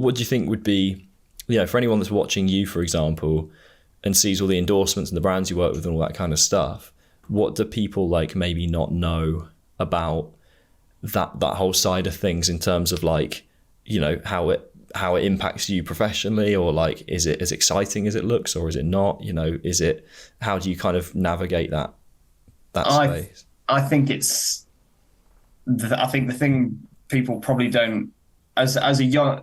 what do you think would be, for anyone that's watching you, for example, and sees all the endorsements and the brands you work with and all that kind of stuff, what do people like maybe not know about that whole side of things in terms of like, how it impacts you professionally, or like, is it as exciting as it looks, or is it not? How do you kind of navigate that space? I think the thing people probably don't, as younger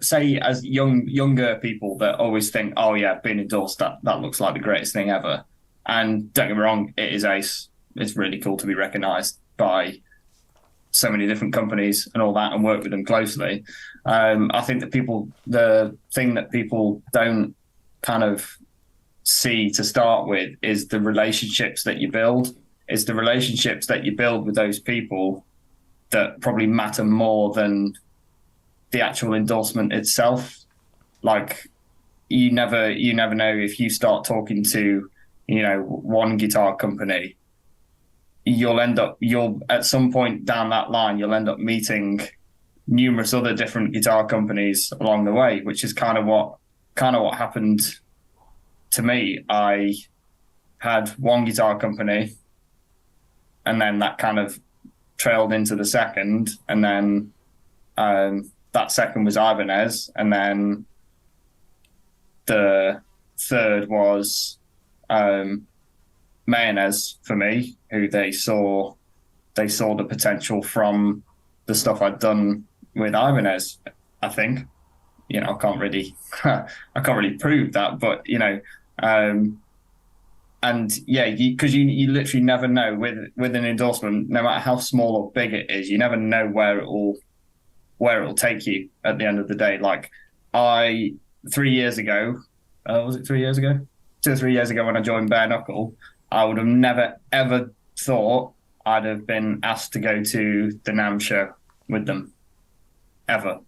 people that always think, oh yeah, being endorsed, that looks like the greatest thing ever. And don't get me wrong, it is ace. It's really cool to be recognised by so many different companies and all that, and work with them closely. I think that the thing that people don't kind of see to start with is the relationships that you build. It's the relationships that you build with those people that probably matter more than the actual endorsement itself. Like, you never know, if you start talking to, one guitar company, you'll at some point down that line, you'll end up meeting numerous other different guitar companies along the way, which is kind of what happened to me. I had one guitar company, and then that kind of trailed into the second, and then that second was Ibanez, and then the third was Mayonnaise for me, who they saw the potential from the stuff I'd done with Ibanez. I think, I can't really prove that, but and yeah, because you literally never know with an endorsement, no matter how small or big it is, you never know where it'll take you at the end of the day. Like, 3 years ago, was it 3 years ago? 2 or 3 years ago when I joined Bare Knuckle, I would have never ever thought I'd have been asked to go to the NAMM show with them. Ever.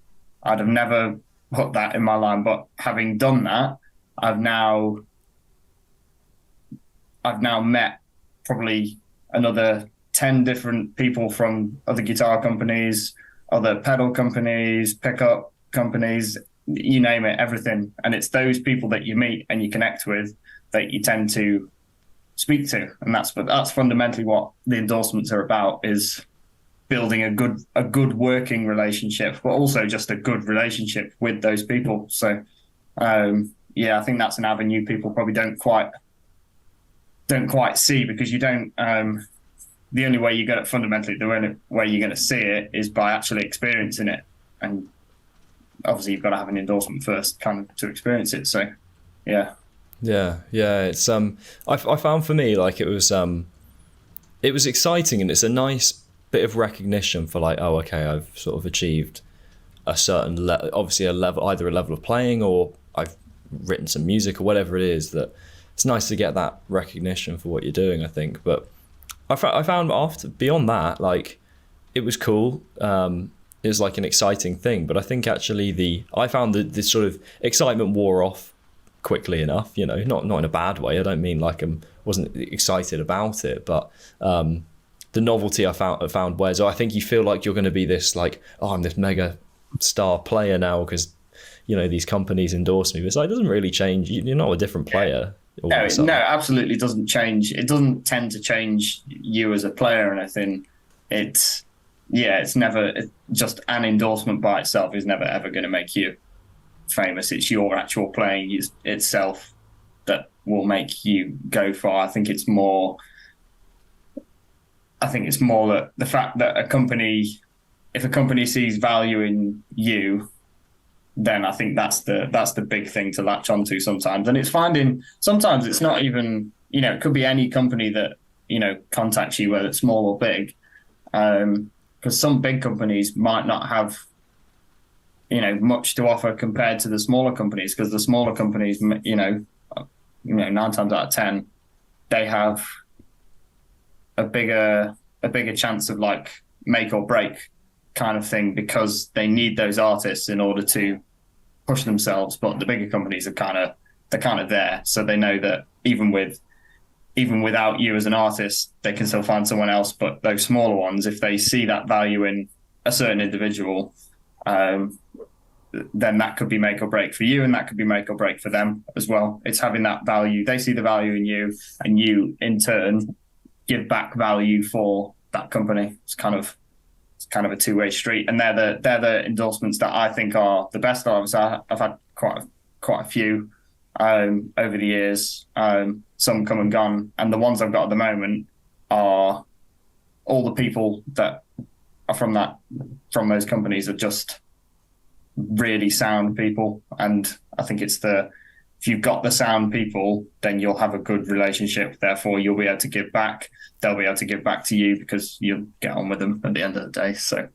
I'd have never put that in my line. But having done that, I've now met probably another 10 different people from other guitar companies, other pedal companies, pickup companies, you name it, everything. And it's those people that you meet and you connect with that you tend to speak to. And that's fundamentally what the endorsements are about, is building a good working relationship, but also just a good relationship with those people. So yeah, I think that's an avenue people probably don't quite see, because you don't the only way the only way you're going to see it is by actually experiencing it, and obviously you've got to have an endorsement first kind of to experience it. So yeah it's I found for me, like, it was exciting, and it's a nice bit of recognition for, like, oh, okay, I've sort of achieved a certain obviously a level, either a level of playing, or I've written some music, or whatever it is. That it's nice to get that recognition for what you're doing, I think. But I found beyond that, like, it was cool. It was like an exciting thing, but I think actually I found the sort of excitement wore off quickly enough, not in a bad way. I don't mean like I wasn't excited about it, but the novelty I found wears. I think you feel like you're going to be this, like, oh, I'm this mega star player now because these companies endorse me. But it's like, it doesn't really change. You're not a different player. No, absolutely doesn't change. It doesn't tend to change you as a player or anything. It's never just an endorsement by itself is never ever going to make you famous. It's your actual playing itself that will make you go far. I think it's more that the fact that if a company sees value in you, then I think that's the big thing to latch onto sometimes. And it's sometimes it's not even, it could be any company that, contacts you, whether it's small or big. Because some big companies might not have, much to offer compared to the smaller companies, because the smaller companies, 9 times out of 10, they have a bigger chance of, like, make or break kind of thing, because they need those artists in order to push themselves. But the bigger companies are kind of there, so they know that even without you as an artist, they can still find someone else. But those smaller ones, if they see that value in a certain individual, then that could be make or break for you, and that could be make or break for them as well. It's having that value. They see the value in you, and you in turn give back value for that company. It's kind of a two-way street, and they're the endorsements that I think are the best. I've had quite a few over the years. Some come and gone, and the ones I've got at the moment are all the people that are from those companies are just really sound people. And I think if you've got the sound people, then you'll have a good relationship. Therefore, you'll be able to give back. They'll be able to give back to you because you'll get on with them at the end of the day. So